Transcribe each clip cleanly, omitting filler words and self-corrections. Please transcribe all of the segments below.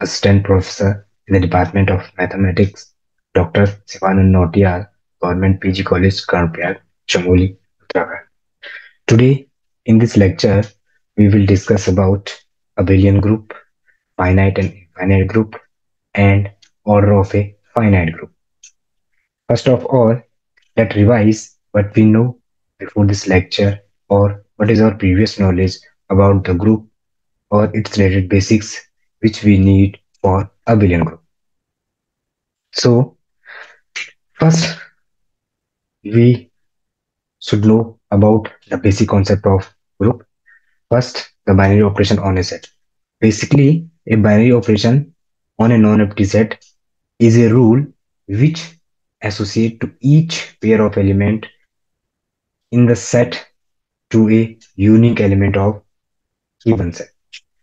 Assistant Professor in the Department of Mathematics, Dr. Sivanand Nautiyal, Government PG College, Karnapyar, Chamoli, Uttarakhand. Today, in this lecture, we will discuss about abelian group, finite and infinite group, and order of a finite group. First of all, let's revise what we know before this lecture or what is our previous knowledge about the group or its related basics which we need for abelian group. So, first, we should know about the basic concept of group. First, the binary operation on a set. Basically, a binary operation on a non-empty set is a rule which associate to each pair of element in the set to a unique element of given set.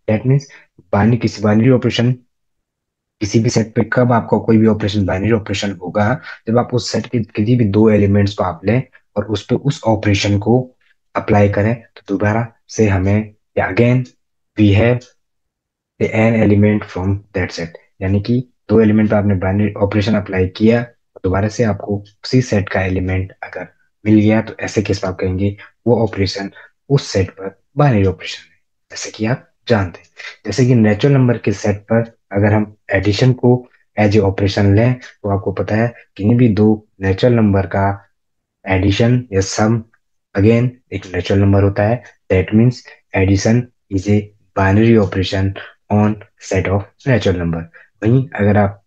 That means binary operation किसी भी set पे कब आपका कोई भी operation binary operation होगा जब आप उस सेट के किसी भी दो एलिमेंट्स को आप लें और उस पे उस ऑपरेशन को अप्लाई करें तो दोबारा से हमें again we have an element from that set यानी कि दो एलिमेंट पे आपने बाइनरी ऑपरेशन अप्लाई किया तो दोबारा से आपको उसी सेट का एलिमेंट अगर मिल गया तो ऐसे केस में आप कहेंगे वो ऑपरेशन उस सेट पर बाइनरी ऑपरेशन है जैसे कि आप जानते हैं जैसे कि नेचुरल नंबर के सेट पर अगर हम एडिशन को एज ए ऑपरेशन लें तो आपको पता है किन्हीं भी दो नेचुरल नंबर का एडिशन या सम अगेन एक नेचुरल नंबर होता है that means addition is a binary operation on set of natural number वहीं अगर आप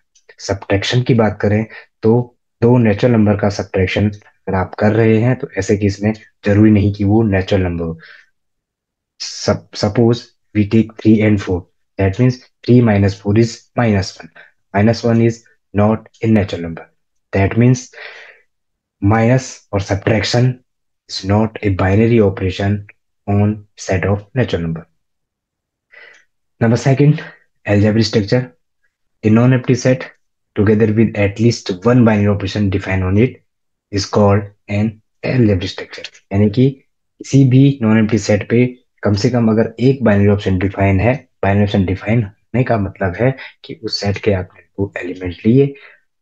सब्ट्रैक्शन की बात करें तो दो नेचुरल नंबर का सब्ट्रैक्शन अगर आप कर रहे हैं तो ऐसे केस में जरूरी नहीं कि वो नेचुरल नंबर हो suppose we take 3 and 4 that means 3 minus 4 is minus 1 minus 1 is not a natural number that means minus or subtraction is not a binary operation on set of natural number. Number second, algebraic structure. A non-empty set together with at least one binary operation defined on it is called an algebraic structure. यानी कि किसी भी non empty set पे कम से कम अगर एक binary option define है binary option define होने का मतलब है कि उस सेट के आपने दो एलिमेंट लिए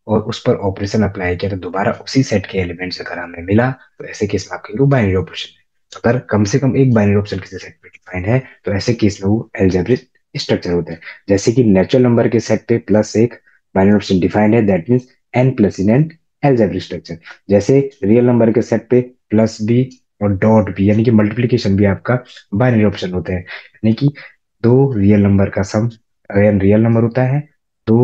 और उस पर ऑपरेशन अप्लाई किया तो दोबारा उसी सेट के एलिमेंट्स अगर हमें मिला तो ऐसे केस में आपके वो बाइनरी ऑपरेशन है अगर कम से कम एक बाइनरी ऑप्शन किसी सेट पे डिफाइन है तो ऐसे केस में वो एल्जेब्रिक स्ट्रक्चर होता है जैसे कि नेचुरल नंबर के सेट पे प्लस एक बाइनरी ऑप्शन डिफाइंड है that means N plus in an algebraic structure जैसे रियल नंबर के सेट पे प्लस बी और डॉट बी यानी कि मल्टीप्लीकेशन भी आपका बाइनरी ऑप्शन होता है यानी कि दो रियल नंबर का सम अगर रियल नंबर होता है तो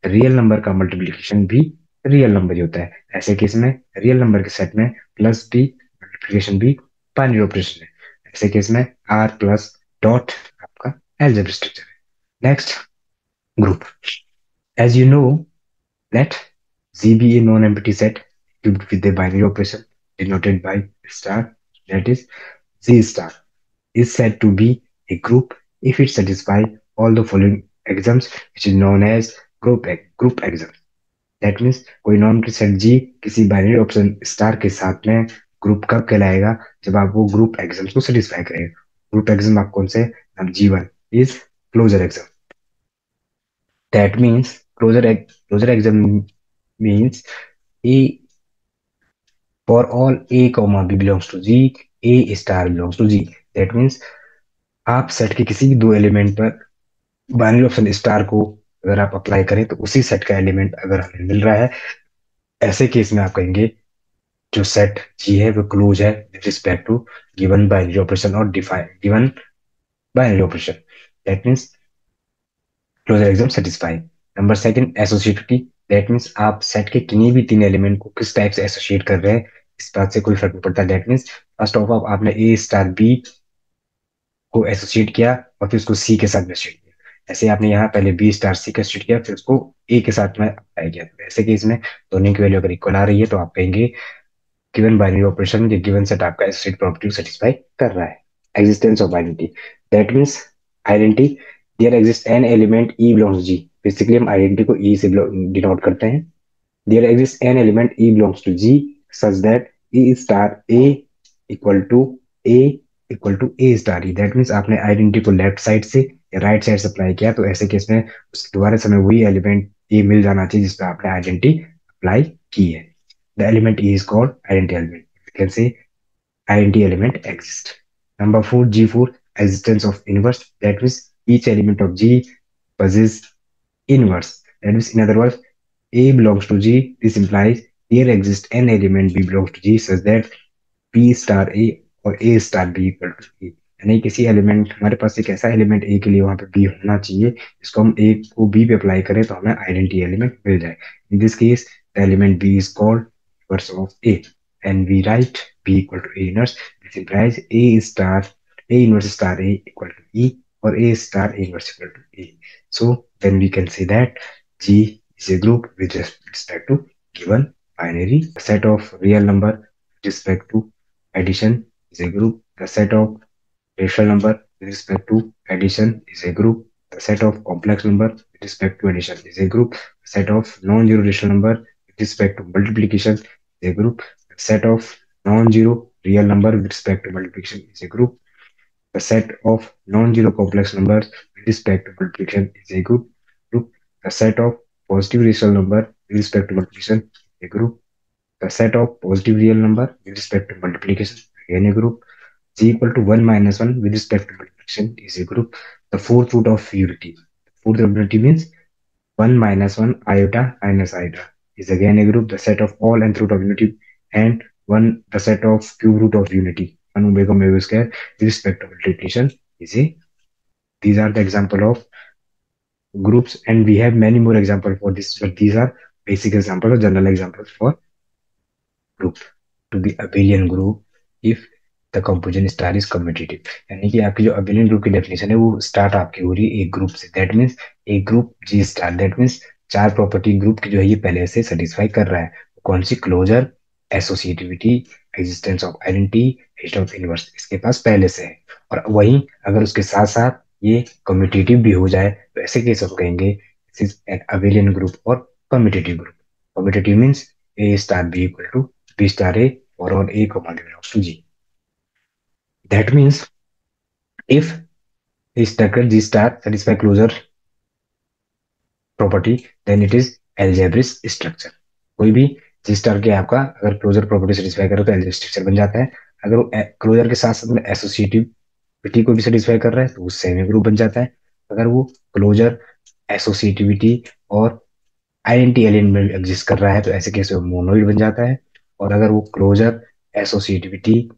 रियल नंबर का मल्टीप्लीकेशन भी रियल नंबर ही होता है ऐसे केस में रियल नंबर के सेट में प्लस बी मल्टीप्लीकेशन भी बाइनरी ऑपरेशन है ऐसे केस में आर प्लस डॉट आपका algebraic structure है next group as you know let Z be a non-empty set equipped with a binary operation denoted by star that is Z star is said to be a group if it satisfies all the following axioms which is known as group axioms that means कोई non set जी किसी binary option star के साथ में group कब कहलाएगा जब आप वो ग्रुप एग्जाम्स को सेटिस्फाई करेगा ग्रुप एग्जाम आप कौन से अब G1 is closure axiom that means closure axiom means A for all A comma B belongs to G A star belongs to G that means आप सेट के किसी भी दो एलिमेंट पर बाइनरी ऑप्शन स्टार को अगर आप अप्लाई करें तो उसी सेट का एलिमेंट अगर हमें मिल रहा है ऐसे केस में आप कहेंगे जो सेट जी है वो क्लोज है with respect to given binary operation और define given binary operation that means closure axiom satisfy number second associativity that means आप सेट के किन्हीं भी तीन एलिमेंट को किस टाइप से एसोसिएट कर रहे हैं इस बात से कोई फर्क नहीं पड़ता that means first of all आपने ए स्टार बी को एसोसिएट किया और फिर उसको सी के साथ एसोसिएट किया ऐसे आपने यहाँ पहले बी स्टार सी का एसोसिएट किया फिर उसको ए के साथ में अप्लाई किया तो ऐसे केस में दोनों की वैल्यू अगर इक्वल आ रही है तो आप कहेंगे गिवन बाइनरी ऑपरेशन या गिवन सेट आपका एसोसिएट प्रॉपर्टी को सेटिस्फाई कर रहा है existence of identity that means identity there exist an element E belongs G basically हम आइडेंटिटी को ई से डिनोट करते हैं there exist an element E belongs to G such that E star A equal to A equal to A star E that means आपने identity को left side से या right side supply किया, तो ऐसे केस में उस दोबारा से हमें वही एलिमेंट ए मिल जाना चाहिए जिस पर आपने आइडेंटिटी अप्लाई की है. The element A is called identity element. You can say identity element exists. Number 4, G4, existence of inverse. That means each element of G possesses inverse. That means, in other words, A belongs to G. This implies there exists an element B belongs to G such that B star A और A star B equal to A. यानी किसी element, हमारे पास एक ऐसा element ए के लिए वहां पे बी होना चाहिए, इसको हम ए को बी पे अप्लाई करें तो हमें आइडेंटिटी एलिमेंट मिल जाए. In this case the element B is called inverse of A, and we write B equal to A inverse. This implies A inverse star A equal to E, or A star A inverse equal to A. So then we can say that G is a group with respect to given binary. The set of real number with respect to addition is a group. The set of rational number with respect to addition is a group. The set of complex number with respect to addition is a group. The set of non-zero rational number with respect to multiplication is a group. The set of non-zero real number with respect to multiplication is a group. The set of non-zero complex numbers with respect to multiplication is a group. The set of positive rational number with respect to multiplication is a group. The set of positive real number with respect to multiplication again a group. G equal to 1 minus 1 with respect to multiplication is a group. The fourth root of unity. Fourth root of unity means 1 minus 1 iota minus iota is again a group. The set of all nth root of unity and the set of cube root of unity 1 omega omega square with respect to multiplication is a. These are the example of groups, and we have many more examples for this, but these are basic examples or general examples for group. To be abelian group if the composition star is commutative. यानी कि आपकी जो abelian group की definition है वो start आपकी हो रही है एक ग्रुप से. दैट मीन्स एक group G star, that means चार प्रॉपर्टी ग्रुप की जो है ये पहले से सेटिस्फाई कर रहा है. कौन सी? Closure, associativity, existence of identity, existence of inverse, इसके पास पहले से है. और वहीं अगर उसके साथ साथ ये कम्यूटेटिव भी हो जाए तो ऐसे केस हम कहेंगे this is an abelian group और commutative group. Commutative means A star B equal to B star A और on A comma belongs to G. That means if a structure G star satisfy closure property, then it is algebraic structure. कोई भी G star के आपका अगर closure property satisfy करे तो algebraic structure बन जाता है. अगर वो क्लोजर के साथ साथ में एसोसिएटिविटी को भी सेटिस्फाई कर रहा है तो वो सेमी ग्रुप बन जाता है. अगर वो क्लोजर, एसोसिएटिविटी और आइडेंटिटी एलिमेंट में एग्जिस्ट कर रहा है तो ऐसे केस में मोनोइड बन जाता है. और अगर वो क्लोजर, एसोसिएटिविटी,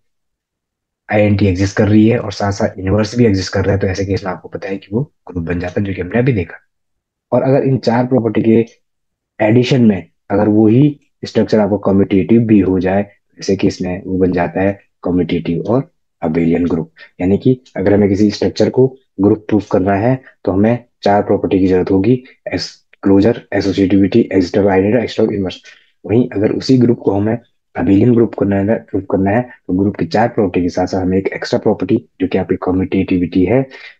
आइडेंटिटी एग्जिस्ट कर रही है और साथ साथ इनवर्स भी एग्जिस्ट कर रहा है तो ऐसे केस में आपको पता है कि वो ग्रुप बन जाता है, जो कि हमने अभी देखा. और अगर इन चार प्रॉपर्टी के एडिशन में अगर वही स्ट्रक्चर आपको कम्यूटेटिव भी हो जाए तो ऐसे केस में वो बन जाता है कम्यूटेटिव और अबेलियन ग्रुप. यानी कि अगर हमें किसी स्ट्रक्चर को ग्रुप प्रूफ करना है तो हमें चार प्रॉपर्टी की जरूरत होगी: closure, associativity, existence of identity, existence of inverse. वहीं अगर उसी ग्रुप को हमें अबेलियन ग्रुप प्रूफ करना है तो ग्रुप की चार प्रॉपर्टी के साथ साथ हमें एक एक्स्ट्रा प्रॉपर्टी जो कि आपकी कम्यूटेटिविटी है,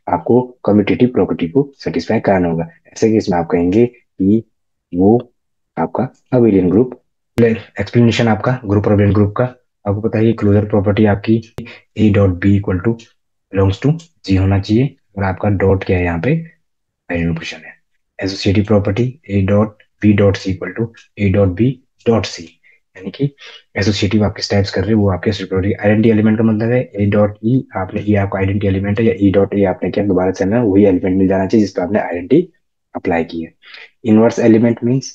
आपको कम्यूटेटिव प्रॉपर्टी को सेटिस्फाई कराना होगा. ऐसे केस में आप कहेंगे कि वो आपका अबेलियन ग्रुप. एक्सप्लेनेशन आपका ग्रुप और अबेलियन ग्रुप का. आपको पता है कि क्लोजर प्रॉपर्टी आपकी A dot B equal to belongs to G होना चाहिए और आपका डॉट क्या है यहाँ पे? आइडेंटिफिकेशन है. Associative property A dot B dot C equal to A dot B dot C. यानी कि एसोसिएटिव आप किस टाइप्स कर रहे हैं वो आपके आइडेंटिटी एलिमेंट का मतलब है ए डॉट ई. आपने ये आपका आइडेंटिटी एलिमेंट है, या ई डॉट ए आपने क्या दोबारा से हमें वही एलिमेंट मिल जाना चाहिए जिस पर आपने आइडेंटिटी अप्लाई की है. Inverse element means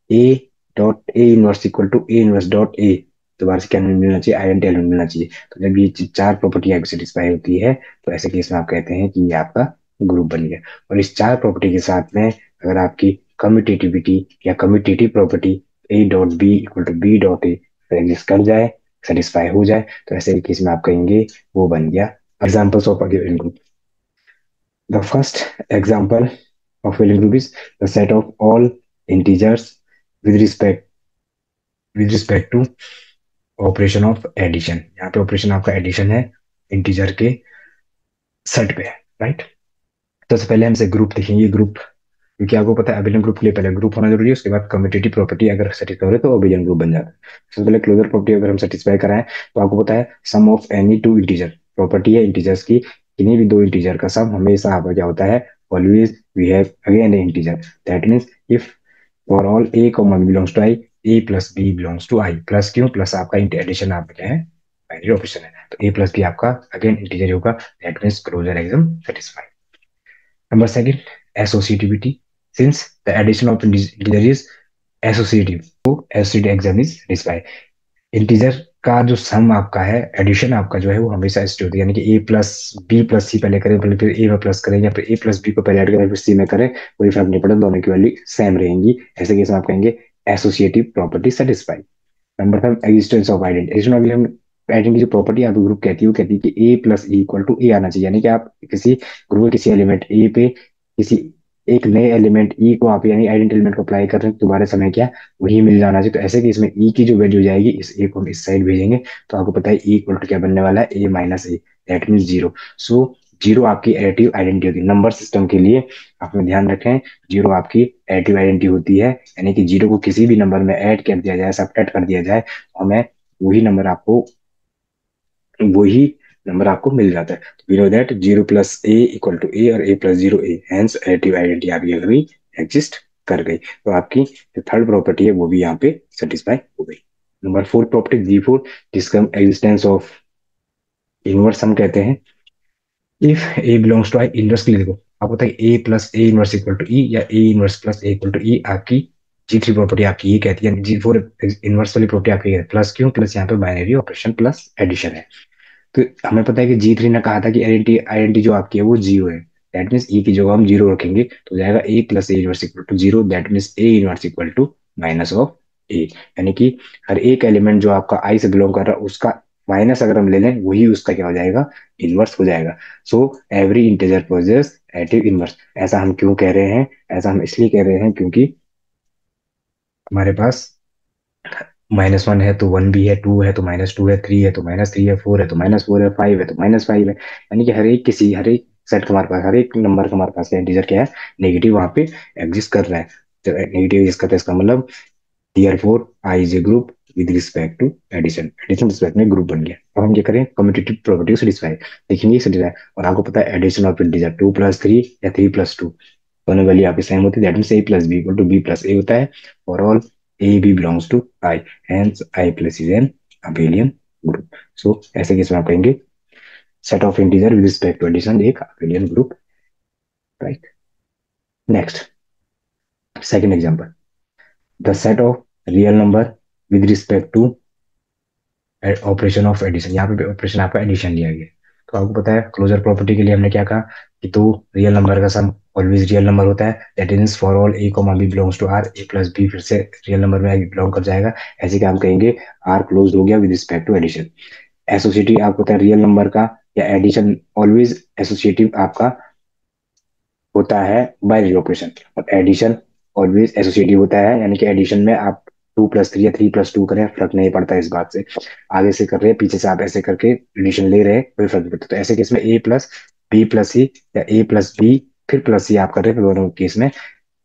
a dot a inverse equal to a inverse dot a. दोबारा से क्या मिलना चाहिए? आइडेंटिटी एलिमेंट मिलना चाहिए. तो जब ये चार प्रॉपर्टी आपकी सेटिस्फाई होती है तो ऐसे केस में आप कहते हैं कि ये आपका ग्रुप बन गया. और इस चार प्रॉपर्टी के साथ में अगर आपकी कम्यूटेटिविटी या commutative property A dot B equal to b dot a exist कर जाए, सेटिस्फाई हो जाए तो ऐसे केस में आप कहेंगे वो बन गया examples of a given group. The first example of Wheeling group is the set of all integers with respect to operation of addition. यहाँ पे ऑपरेशन आपका एडिशन है इंटीजर के सेट पे, राइट. तो सबसे पहले हमसे ग्रुप देखेंगे. ग्रुप क्योंकि आपको पता है अबेलियन ग्रुप के लिए पहले ग्रुप होना जरूरी है, उसके बाद कम्यूटेटिव प्रॉपर्टी अगर सेटिस्फाई हो तो अबेलियन ग्रुप बन जाता है. सबसे पहले क्लोजर प्रॉपर्टी अगर हम सेटिस्फाई कराएं तो आपको पता है sum of any two integer property है इंटीजर्स की. किन्हीं भी दो इंटीजर का सम हमेशा आपका क्या होता है? always we have again an integer. That means if for all a comma b belongs to I, a plus b belongs to I. Plus क्यों? प्लस आपका एडिशन आपका क्या है? बाइनरी ऑपरेशन है, तो a प्लस b आपका again integer होगा. That means closure exam satisfied. Number second, associativity. Since the addition of integer is associative, so associative exam is satisfied. Integer का जो सम आपका है, एडिशन आपका जो है वो हमेशा ऐसे होती है, यानी कि ए प्लस बी प्लस सी पहले करें, पहले फिर ए में प्लस करें, या फिर ए प्लस बी को पहले ऐड करें फिर सी में करें, कोई फर्क नहीं पड़ता, दोनों की वैल्यू सेम रहेंगी. ऐसे केस में आप कहेंगे associative property satisfy. Number third, existence of identity. Addition of identity की जो प्रॉपर्टी आपकी ग्रुप कहती है वो कहती है कि ए प्लस इक्वल टू ए आना चाहिए, यानी कि आप किसी ग्रुप में किसी एलिमेंट ए पे किसी एक नए एलिमेंट ई को आप यानी आइडेंटिटी एलिमेंट को अप्लाई कर रहे हैं, दोबारा समय क्या वही मिल जाना चाहिए. तो ऐसे कि इसमें ई की जो वैल्यू जाएगी इस ए को हम इस साइड भेजेंगे, तो आपको पता है ई इक्वल टू क्या बनने वाला है, A minus A. That mean zero. So zero आपकी एडिटिव आइडेंटिटी होती है नंबर सिस्टम के लिए. आपने ध्यान रखें, जीरो आपकी एडिटिव आइडेंटिटी होती है, यानी कि जीरो को किसी भी नंबर में ऐड कर दिया जाए, सब्ट्रैक्ट कर दिया जाए, तो हमें वही नंबर आपको वही नंबर आपको मिल जाता है. We know that zero plus A equal to A और A plus zero A, hence additive identity आपकी अभी एग्जिस्ट कर गई. तो आपकी जो थर्ड प्रॉपर्टी है वो भी यहाँ पे सेटिस्फाई हो गई. Number fourth property G four, जिसका एग्जिस्टेंस ऑफ इनवर्स हम कहते हैं. If A belongs to I, inverse के लिए देखो आपको पता है A plus A inverse equal to E या A inverse plus A equal to E, आपकी जी थ्री प्रॉपर्टी आपकी ये कहती है. जी फोर इनवर्स वाली प्रॉपर्टी आपकी है. प्लस क्यों? प्लस यहाँ पे बाइनरी ऑपरेशन प्लस एडिशन है. तो हमें पता है कि जी थ्री ने कहा था कि आइडेंटिटी आइडेंटिटी जो आपकी है वो जीरो है. दैट मीन्स ई की जगह हम जीरो रखेंगे तो हो जाएगा A plus A inverse equal to zero. That means A inverse equal to minus of A, यानी कि हर एक एलिमेंट जो आपका आई से बिलोंग कर रहा है उसका माइनस अगर हम ले लें वही उसका क्या हो जाएगा, इनवर्स हो जाएगा. So every integer possess additive inverse. ऐसा हम क्यों कह रहे हैं? ऐसा हम इसलिए कह रहे हैं क्योंकि हमारे पास माइनस वन है तो वन भी है, टू है तो माइनस टू है, थ्री है तो माइनस थ्री है, फोर है तो माइनस फोर है, फाइव है तो माइनस फाइव है. यानी कि हर एक सेट का हमारे पास, हर एक नंबर का हमारे पास इंटीजर क्या है, नेगेटिव वहां पे एग्जिस्ट कर रहा है. तो नेगेटिव एग्जिस्ट करता है, इसका मतलब therefore I is a group with respect to addition. Addition respect में ग्रुप बन गया. अब हम क्या करें, कम्यूटेटिव प्रॉपर्टी को सेटिस्फाई देखेंगे. सेटिस्फाई, और आपको पता है addition of integer two plus three या थ्री प्लस टू, दोनों वैल्यू आपकी सेम होती है. That means a plus B equal to B plus A होता है for all a b belongs to i. Hence i plus is an abelian group. So ऐसे case में आप कहेंगे set of integer with respect to addition एक abelian group. Right. Next, second example, the set of real number with respect to operation of addition. यहाँ पे operation आपका addition लिया गया. तो आपको पता है क्लोजर प्रॉपर्टी के लिए हमने क्या कहा कि तो रियल नंबर का सम ऑलवेज रियल नंबर होता है. That means for all A comma B belongs to R, a plus b फिर से रियल नंबर में बिलोंग कर जाएगा. ऐसे क्या हम कहेंगे, आर क्लोज हो गया with respect to addition. Associative आपको पता है रियल नंबर का या एडिशन ऑलवेज एसोसिएटिव आपका होता है बाइनरी ऑपरेशन, और एडिशन ऑलवेज एसोसिएटिव होता है, यानी कि एडिशन में आप टू प्लस थ्री या थ्री प्लस टू करें फर्क नहीं पड़ता इस बात से. आगे से कर रहे हैं पीछे से आप ऐसे करके एडिशन ले रहे हैं कोई फर्क नहीं पड़ता. तो ऐसे केस में ए प्लस बी प्लस सी या ए प्लस बी फिर प्लस सी आप कर रहे हैं, तो दोनों केस में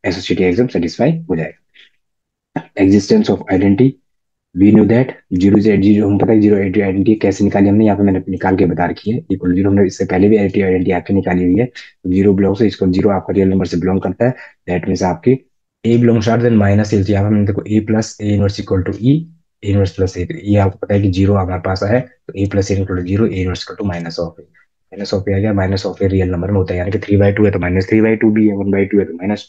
एसोसिएटिव एकदम सेटिस्फाई हो जाएगा. Existence of identity, we know that zero से जीरो, हम पता है जीरो एडिटिव आइडेंटिटी कैसे निकाली हमने, यहाँ पे मैंने निकाल के बता रखी है. इक्वल जीरो हमने इससे पहले भी एडिटिव आइडेंटिटी आपकी निकाली हुई है. तो जीरो बिलोंग से इसको जीरो आपका रियल नंबर से बिलोंग करता है. दैट मीन्स आपकी A belongs R then minus A. यहाँ पे हमने देखो ए plus A inverse equal to E, A inverse plus A. ये आपको पता है कि जीरो हमारे पास है, तो A plus A equal to zero, A inverse equal to minus of A. Minus of A आ गया, minus of A real number में होता है, यानी कि थ्री बाई टू है तो माइनस थ्री बाई टू भी है, वन बाई टू है तो माइनस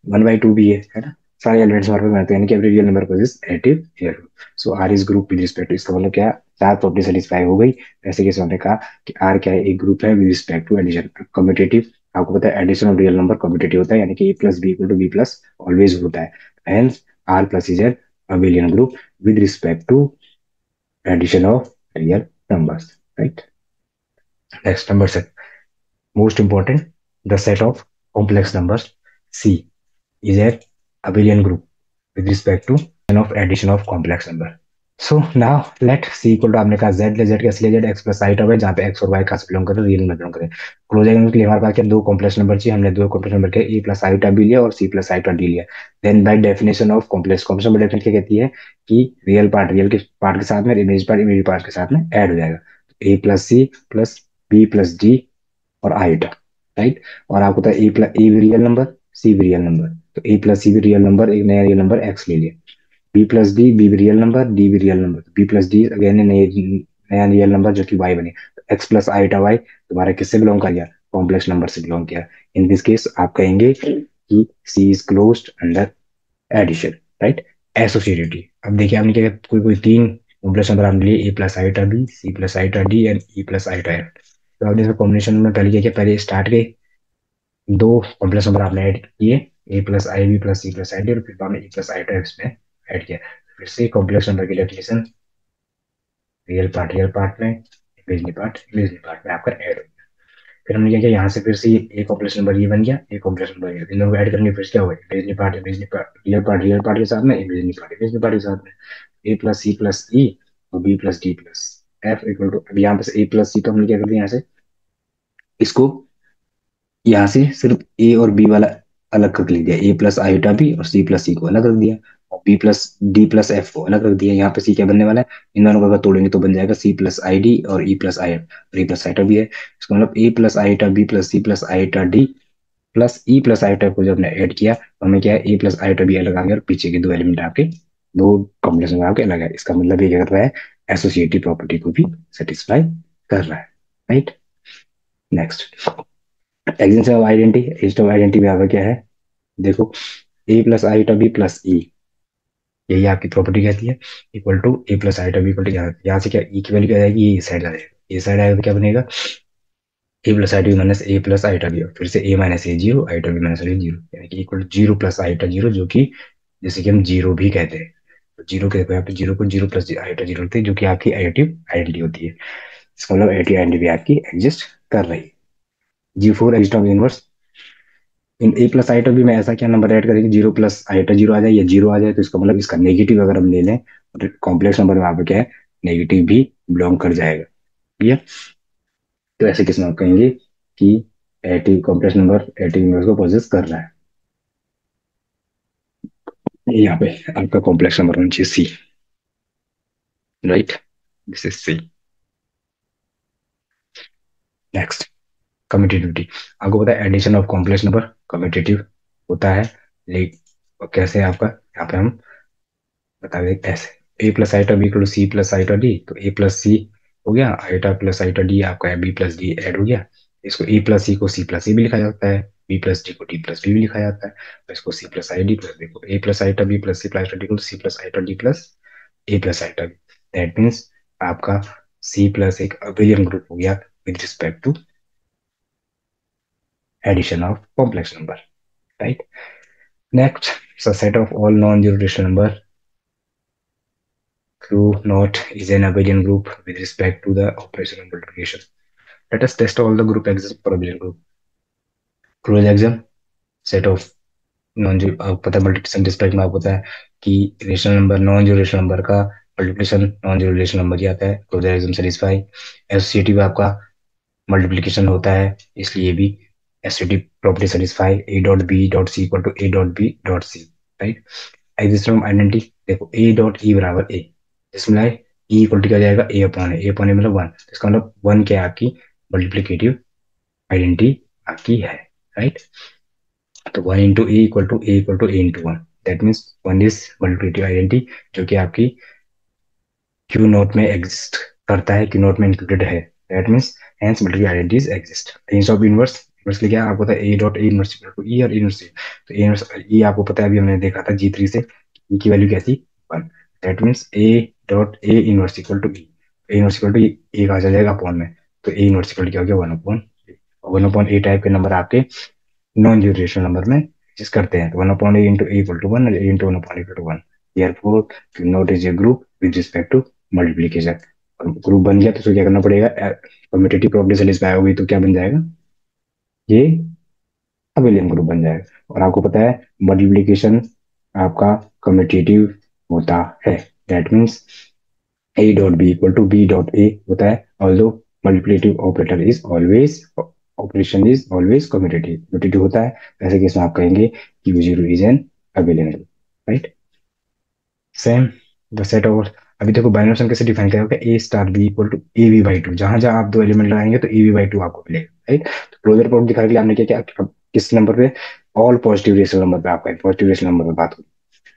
वन बाई टू भी है ना. सारे एलिमेंट्स हमारे पास रहते हैं, यानी कि every real number possess additive here. So R is group with respect to, इसका मतलब क्या, चार प्रॉपर्टी सेटिस्फाई हो गई. ऐसे केस में हमने कहा कि आर क्या है, एक ग्रुप है with respect to addition. Commutative आपको पता है addition of real number commutative होता है, यानी कि A plus B equal to B plus always होता है. Hence R plus is an abelian group with respect to addition of real numbers. Right. Next number set, most important, the set of complex numbers C is a abelian group with respect to of addition of complex number. So now let C equal to आपने कहा Z ले Z कैसे ले Z x plus i top है, जहाँ पे x और y का बिलोंग करे, रियल नंबर बिलोंग करे. क्लोज के लिए हमारे पास क्या, दो कॉम्प्लेक्स नंबर चाहिए. हमने दो कॉम्प्लेक्स नंबर के ए प्लस आई टॉप भी लिया और c plus i top d लिया. Then by definition of complex number definition क्या कहती है कि रियल पार्ट रियल के पार्ट के साथ में, इमेज पार्ट के साथ में ऐड हो जाएगा. A plus C plus B plus D और आई टॉप. राइट। और आपको पता है ए प्लस ए भी रियल नंबर, सी भी रियल नंबर, तो ए प्लस सी भी रियल नंबर, एक नया रियल नंबर एक्स ले लिया। बी प्लस डी, बी भी रियल नंबर, डी भी real number, b plus d again नया रियल नंबर जो कि वाई बने, तो एक्स प्लस आईटा वाई तुम्हारा किससे बिलोंग कर गया, कॉम्प्लेक्स नंबर से बिलोंग किया। इन दिस केस आप कहेंगे कि C is closed under addition, right. Associativity, अब देखिए आपने क्या किया, कोई कोई तीन कॉम्प्लेक्स नंबर आपने लिए, A plus iota B, C plus iota D and E plus iota F. तो आपने इसका कॉम्बिनेशन में पहले क्या किया, पहले स्टार्ट के दो कॉम्प्लेक्स नंबर आपने ऐड किए, A plus I B plus C plus I D, और फिर आपने ई प्लस आई टाइप इसमें ऐड किया। फिर से कॉम्प्लेक्स नंबर की डेफिनेशन, रियल पार्ट में, इमेजनरी पार्ट में आपका ऐड हो गया। फिर हमने क्या किया, यहाँ से फिर से ये कॉम्प्लेक्स नंबर ये बन गया, ये कॉम्प्लेक्स नंबर ये, इन दोनों को ऐड करने फिर से क्या हुआ, इमेजनरी पार्ट रियल पार्ट के साथ में, इमेजनरी पार्ट के साथ में, ए प्लस सी प्लस ई और b plus d plus f equal to, अब यहाँ पे से ए प्लस सी तो हमने क्या कर दिया, यहाँ से इसको, यहाँ से सिर्फ ए और बी वाला अलग कर लिया, ए प्लस आयोटा बी और सी प्लस सी को अलग रख दिया, और b plus d plus f को अलग रख दिया। यहाँ पे सी क्या बनने वाला है, इन दोनों को अगर तोड़ेंगे तो बन जाएगा सी प्लस आई डी और ई प्लस आई एफ, और ई प्लस आईटा भी है, इसका मतलब ए plus iota b plus C plus iota D plus ई प्लस आईटा को जब हमने ऐड किया तो हमें क्या है, ए प्लस आईटा बी अलग आ गया और पीछे के दो एलिमेंट आपके, दो कॉम्बिनेशन आपके अलग है। इसका मतलब ये क्या कर रहा है, एसोसिएटिव प्रॉपर्टी को भी सेटिस्फाई कर रहा है, right. Next, extension of identity, extension of identity में आपका क्या है, देखो ए plus iota b plus e, यही आपकी प्रॉपर्टी कहती है, equal to a plus iota b equal to, यहाँ से क्या ई की वैल्यू क्या आ जाएगी, ये साइड आ जाएगा, ये साइड आएगा तो क्या बनेगा, a plus iota b minus a plus iota b, फिर से a minus a zero, iota b minus a zero, यानी कि equal to zero plus iota zero, जो कि जैसे कि हम जीरो भी कहते हैं, तो जीरो के देखो यहाँ पे जीरो को जीरो प्लस आईटा जीरो होते हैं, जो कि आपकी एडिटिव आइडेंटिटी होती है। इसका मतलब एडिटिव आइडेंटिटी आपकी एग्जिस्ट कर रही है। G four exist of universe, in A plus iota B में ऐसा क्या नंबर ऐड करेंगे, जीरो प्लस आईटा जीरो आ जाए या जीरो आ जाए, तो इसका मतलब इसका नेगेटिव अगर हम ले लें, कॉम्प्लेक्स नंबर में आप क्या है, नेगेटिव भी बिलोंग कर जाएगा, ठीक है। तो ऐसे किस में आप कहेंगे कि eighty complex number eighty number को पोजेस कर रहा है, यहाँ पे आपका कॉम्प्लेक्स नंबर होना चाहिए C, right, this is C. Next, commutativity, आपको पता है addition of complex number commutative होता है, लेकिन कैसे है आपका, यहाँ पे हम बता दें कैसे, A plus iota B equal to C plus iota D, तो ए प्लस सी हो गया, आइटा प्लस आइटा डी आपका बी प्लस डी ऐड हो गया। इसको ए प्लस सी को सी प्लस सी भी लिखा जाता है, बी प्लस डी को डी प्लस बी भी लिखा जाता है, और इसको C plus I D plus, देखो ए plus iota B plus C plus iota D को C plus iota D plus A plus iota B, that means आपका सी प्लस एक अबेलियन ग्रुप हो गया with respect to addition of complex number, right. Next, set of all non-zero rational number through naught is an abelian group with respect to the operation of multiplication. Let us test all the group exists for abelian group. Close exam, set of non zero, आपको पता है multiplication respect में आपको पता है कि rational number non zero rational number का multiplication non zero rational number ही आता है, क्लोज एग्जाम सेटिस्फाई। एसोसिएटिव आपका मल्टीप्लिकेशन होता है, इसलिए भी associative property satisfy, A dot B dot C equal to A dot B dot C, right. Existence of identity, देखो ए डॉट ई बराबर ए, जिसमें ई इक्वल टू क्या हो जाएगा, ए अपॉन ए मतलब वन, इसका मतलब वन क्या है आपकी मल्टीप्लिकेटिव आइडेंटिटी आपकी है, राइट। तो one into a equal to a into one, that means one is multiplicative identity, जो कि आपकी क्यू नोट में एग्जिस्ट करता है, क्यू नोट में इंक्लूडेड है, that means hence multiplicative identities exist. Range of inverse, inverse क्या आपको पता है, a dot a inverse equal to e और इनवर्स, तो ए इनवर्स ई आपको पता है, अभी हमने देखा था जी3 से, ई की वैल्यू क्या थी, one, that means a dot a inverse equal to E, A inverse equal to a कहा जाएगा अपॉन में, तो ए इनवर्स इक्वल क्या हो गया, one upon, one upon a type के नंबर आपके नॉन जीरो रेशनल नंबर में एग्जिस्ट करते हैं, तो one upon a into a equal to one, a into one upon equal to one, therefore not is a group with respect to multiplication. और group बन गया तो इसको क्या करना पड़ेगा, कम्यूटेटिव प्रॉपर्टी सेटिस्फाई होगी तो क्या बन जाएगा, ये अबेलियन ग्रुप बन जाएगा। और आपको पता है मल्टीप्लिकेशन आपका कम्यूटेटिव होता है, that means a dot B equal to b dot a होता है, although multiplicative operator is always, operation is always commutative, commutative होता है, ऐसे केस में आप कहेंगे कि zero is an abelian group, right. Same the set of, अभी देखो बाइनोमियल सम कैसे डिफाइन किया होगा, a star B equal to a b by two, जहां जहां आप दो एलिमेंट लगाएंगे तो ए बी बाई टू आपको मिलेगा, राइट। तो क्लोजर प्रॉपर्टी दिखाने के लिए हमने क्या किया, अब किस नंबर पे, ऑल पॉजिटिव रेशनल नंबर पे आपका पॉजिटिव रेशनल नंबर पे बात होगी,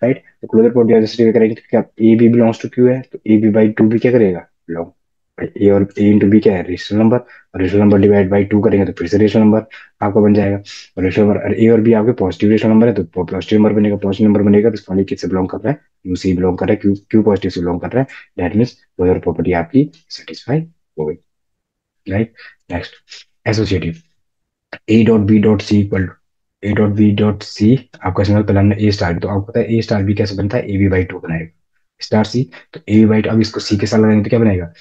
राइट। तो क्लोजर प्रॉपर्टी जैसे करेंगे तो क्या, a b belongs to Q है, तो ए बी बाई टू भी क्या करेगा, बिलोंग, ए और ए इंटू बी क्या है, रेशनल नंबर, और rational number divide by to करेंगे तो फिर से रेशनल नंबर आपका बन जाएगा। और रेशनल नंबर ए और बी आपके पॉजिटिव रेशनल नंबर है, तो पॉजिटिव नंबर बनेगा, पॉजिटिव नंबर बनेगा तो इसमें किससे बिलोंग कर रहा है, क्यू से बिलोंग कर रहा है, क्यू क्यू पॉजिटिव से बिलोंग कर रहा है, दैट मीन्स क्लोजर प्रॉपर्टी आपकी सेटिस्फाई हो गई, right. Next, associative, a dot B dot C equal, a dot B dot c आपका इसमें पहले हमने ए स्टार, तो आपको पता है ए स्टार बी कैसे बनता है, ए बी बाई टू बनाएगा स्टार सी, तो ए बी बाई टू, अब इसको सी के साथ लगाएंगे तो क्या बनेगा,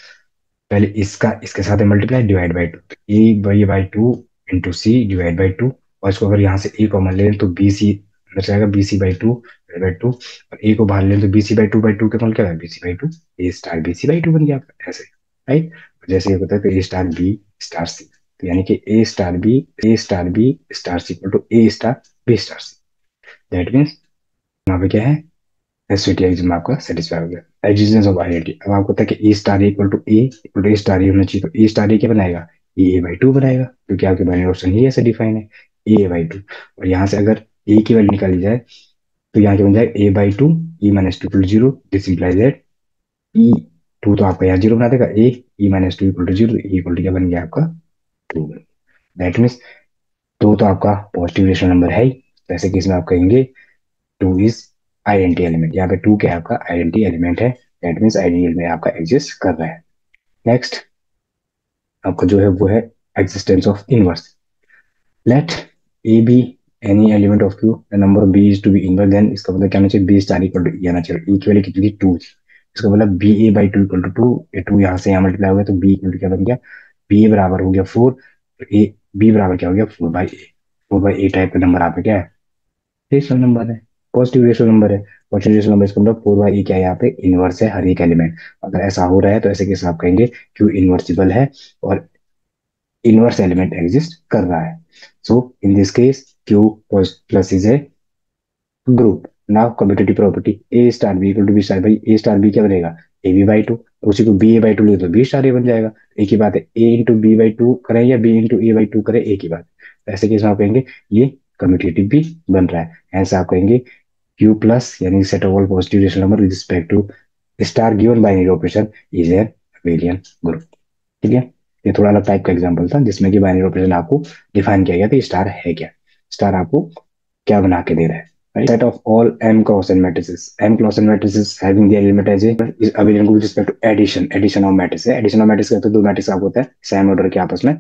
पहले इसका इसके साथ मल्टीप्लाई डिवाइड बाई टू, तो a by by two into c divide by two, और इसको अगर यहाँ से ए कॉमन ले लें तो बी सी अंदर जाएगा, b c by two by two, और ए को बाहर ले लें तो बी सी बाई टू के फल क्या है, b c by two, A star b c by two बन गया आपका ऐसे, राइट। जैसे ये होता है तो a star b star c, तो यानी कि a star b star c equal to A star b star c, that means यहाँ पे क्या है, एसवीटी एग्जाम आपका सेटिस्फाई हो गया। एग्जिस्टेंस ऑफ आइडेंटिटी, अब आपको पता है कि a star equal to A star a होना चाहिए, तो ए स्टार ए क्या बनाएगा, ए बाई टू बनाएगा, क्योंकि आपके बाइनरी ऑप्शन ही ऐसे डिफाइन है, ए बाई टू, और यहाँ से अगर ए की वैल्यू निकाली जाए तो यहाँ क्या बन जाएगा, a by two e minus two equal to zero, this implies that e two तो आपका यहाँ जीरो बना देगा, a e minus two equal to zero, e equal to क्या बन गया आपका, टू, दैट मीन्स टू तो आपका पॉजिटिव रेशनल नंबर है ही, जैसे कि इसमें आप कहेंगे टू इज आइडेंटिटी एलिमेंट, यहाँ पे टू क्या है आपका आइडेंटिटी एलिमेंट है, दैट मीन्स आइडेंटिटी एलिमेंट आपका एग्जिस्ट कर रहा है। नेक्स्ट आपका जो है वो है existence of inverse, let a b any element of Q the number of b is to b inverse, then इसका मतलब क्या होना चाहिए, b star equal to e आना चाहिए, ई की वैल्यू कितनी थी, टू, इसका मतलब b a by two equal to two, ये टू यहाँ से यहाँ मल्टीप्लाई हो गया तो बी इक्वल टू क्या बन गया, बी ए बराबर हो गया फोर, तो ए बी बराबर क्या हो गया, four by A, four by A type का नंबर आपका क्या है, रेशनल नंबर है, पॉजिटिव रेशनल नंबर है, पॉजिटिव रेशनल नंबर, इसका मतलब फोर बाई क्या है, यहाँ पे इनवर्स है हर एक एलिमेंट, अगर ऐसा हो रहा है तो ऐसे केस में आप कहेंगे क्यू इनवर्सिबल है और इनवर्स एलिमेंट एग्जिस्ट कर रहा है, so in this case Q plus is a group. Now commutative property, a star B equal to B star, भाई ए स्टार बी क्या बनेगा, ए बी बाई टू, उसी को बी ए बाई टू लिखे तो बी स्टार ए बन जाएगा, एक ही बात है, a into b by two करें या b into a by two करें एक ही बात, तो ऐसे केस में आप कहेंगे ये कम्यूटेटिव भी बन रहा है, ऐसा आप कहेंगे Q plus यानी set of all positive rational number with respect to star given binary operation is a abelian group। ठीक है, ये थोड़ा अलग टाइप का एग्जांपल था जिसमें कि बाइनरी ऑपरेशन आपको डिफाइन किया गया था, स्टार है क्या, स्टार आपको क्या बना के दे रहा है, right? Set of all m cross n matrices, m cross n matrices having the element as a is abelian group with respect to addition of matrices, addition of matrices का तो दो मैट्रिक्स आपको होता है सेम ऑर्डर के आपस में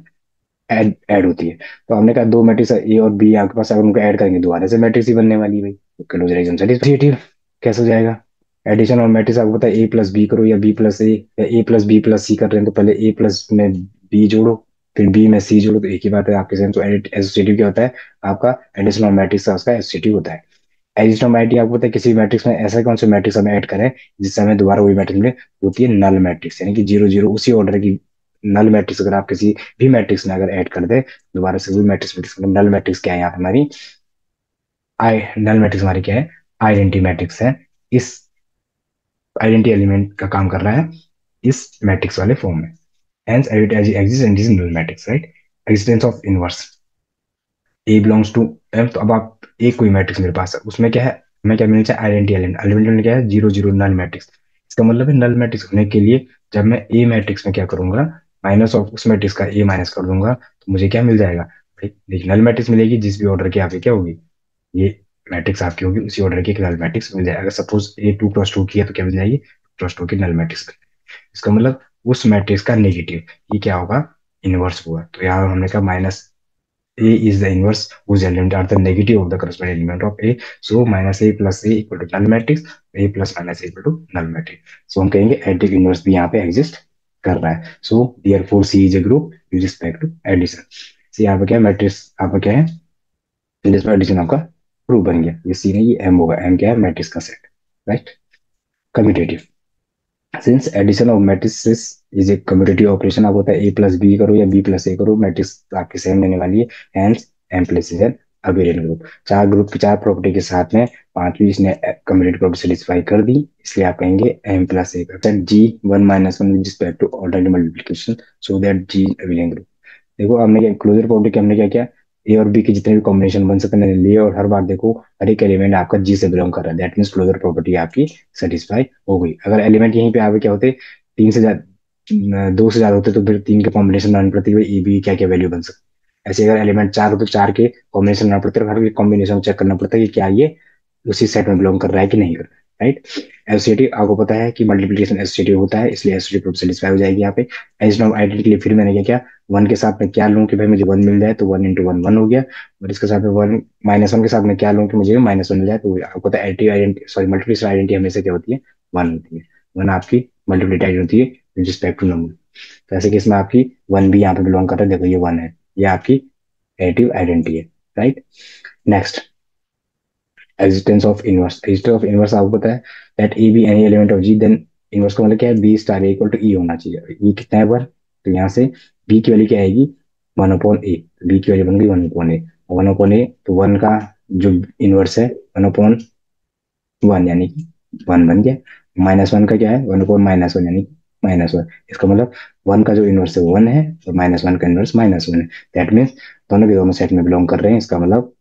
add होती है, तो हमने कहा दो मैट्रिक्स ए और बी आपके पास, अगर उनको ऐड करेंगे दोबारा से मैट्रिक्स ही बनने वाली है भाई, तो क्लोजर सेटिस्फाइड कैसे हो जाएगा, एडिशन और मैट्रिक्स आपको पता है ए प्लस बी करो या बी प्लस ए, या ए प्लस बी प्लस सी कर रहे हैं तो पहले ए प्लस में बी जोड़ो फिर बी में सी जोड़ो, तो एक ही बात है आपके सेम, तो एसोसिएटिव क्या होता है आपका, एडिशन और मैट्रिक्स का उसका एसोसिएटिव होता है। एडिशन और मैट्रिक्स आपको पता है किसी मैट्रिक्स में ऐसा कौन सा मैट्रिक्स हमें ऐड करें जिससे हमें दोबारा वही मैट्रिक्स मिले, होती है नल मैट्रिक्स, यानी कि जीरो जीरो उसी ऑर्डर की नल मैट्रिक्स, अगर आप किसी भी मैट्रिक्स में अगर ऐड कर दे दोबारा से वही मैट्रिक्स, मैट्रिक्स नल मैट्रिक्स क्या है यहाँ पे हमारी, आई नल मैट्रिक्स हमारी क्या है, आइडेंटिटी मैट्रिक्स है, इस आइडेंटिटी एलिमेंट का काम कर रहा है इस मैट्रिक्स वाले फॉर्म में, hence identity exists and is null matrix, right? Existence of inverse, a belongs to M, तो अब आप एक कोई मैट्रिक्स मेरे पास है उसमें क्या है, हमें क्या मिलना चाहिए, आइडेंटिटी एलिमेंट, एलिमेंट क्या है, जीरो जीरो नल मैट्रिक्स, इसका मतलब है नल मैट्रिक्स होने के लिए जब मैं ए मैट्रिक्स में क्या करूंगा, माइनस ऑफ उस मैट्रिक्स का ए माइनस कर दूंगा तो मुझे क्या मिल जाएगा, देखिए नल मैट्रिक्स मिलेगी जिस भी ऑर्डर की आपकी क्या होगी, ये मैट्रिक्स आपकी होगी उसी ऑर्डर की एक नल मैट्रिक्स मिल जाएगी, अगर suppose a two cross two की है तो क्या मिल जाएगी, क्रॉस टू की नल मैट्रिक्स, इसका मतलब उस मैट्रिक्स का नेगेटिव ये क्या होगा, इनवर्स हुआ, तो यहाँ हमने कहा minus A is the inverse whose element are the negative of the corresponding element of A. So minus A plus A equal to null matrix. A plus minus A equal to null matrix. So हम कहेंगे additive inverse भी यहाँ पे exist कर रहा है. So therefore C is a group with respect to addition. C यहाँ पे क्या है matrix आपका क्या है, जिसमें addition आपका proof बन गया. ये C नहीं ये M होगा. M क्या है matrix का set, right? Commutative. Since addition of matrices is a commutative operation, आप होता है ए प्लस बी करो या बी प्लस ए करो मैट्रिक्स आपकी सेम रहने वाली है, hence M plus is an abelian group, चार ग्रुप की चार प्रॉपर्टी के साथ में पांचवी इसने कम्यूटेटिव प्रॉपर्टी सेटिस्फाई कर दी, इसलिए आप कहेंगे एम प्लस ए का G one minus one with respect to order multiplication so that G abelian group, देखो हमने क्या क्लोजर प्रॉपर्टी के हमने क्या किया, ए और बी के जितने भी कॉम्बिनेशन बन सकते हैं मैंने लिए, और हर बार देखो हर एक एलिमेंट आपका जी से बिलोंग कर रहा है, दैट मीन्स क्लोजर प्रॉपर्टी आपकी सेटिस्फाई हो गई। अगर एलिमेंट यहीं पे आगे क्या होते, तीन से ज्यादा, दो से ज्यादा होते तो फिर तीन के कॉम्बिनेशन बनाने पड़ते हुए ए बी क्या क्या वैल्यू बन सकती। ऐसे अगर एलिमेंट चार हो तो चार के कॉम्बिनेशन बनाना पड़ता है, हर एक कॉम्बिनेशन चेक करना पड़ता है कि क्या ये उसी सेट में बिलोंग कर रहा है कि नहीं कर रहा है, राइट। एसोसिएटिव आपको पता है कि मल्टीप्लिकेशन एसोसिएटिव होता है, इसलिए एसोसिएटिव प्रूफ सेटिस्फाई हो जाएगी यहाँ पे। एज नॉट आइडेंटिटी के लिए फिर मैंने क्या किया, वन के साथ में क्या लूं कि भाई मुझे वन मिल जाए, तो वन इंटू वन वन हो गया। और इसके साथ में वन माइनस वन के साथ में क्या लूं कि मुझे माइनस वन मिल जाए, तो आपको पता है additive identity sorry multiplication identity हमेशा क्या होती है, वन होती है। वन आपकी मल्टीप्लिकेट आइडेंटिटी होती है विद रिस्पेक्ट टू नंबर। तो ऐसे केस में आपकी वन भी यहाँ पे बिलोंग करता है, देखो ये वन है, ये आपकी एडिटिव आइडेंटिटी है, right. Next, existence of inverse. Existence of inverse आपको पता है that a b any element of G, then inverse का मतलब क्या है, b star equal to e होना चाहिए। ये कितना है पर, तो यहाँ से बी की वैल्यू क्या आएगी, वन अपॉन ए। बी की वैल्यू बन गई वन अपॉन ए, वन अपॉन ए तो वन का जो इनवर्स है वन अपॉन वन, यानी कि वन बन गया। माइनस वन का क्या है, वन अपॉन माइनस वन, यानी माइनस वन। इसका मतलब वन का जो इनवर्स है वो वन है, और माइनस वन का इनवर्स माइनस वन है। दैट मीन्स दोनों के दोनों सेट में बिलोंग कर रहे हैं, इसका मतलब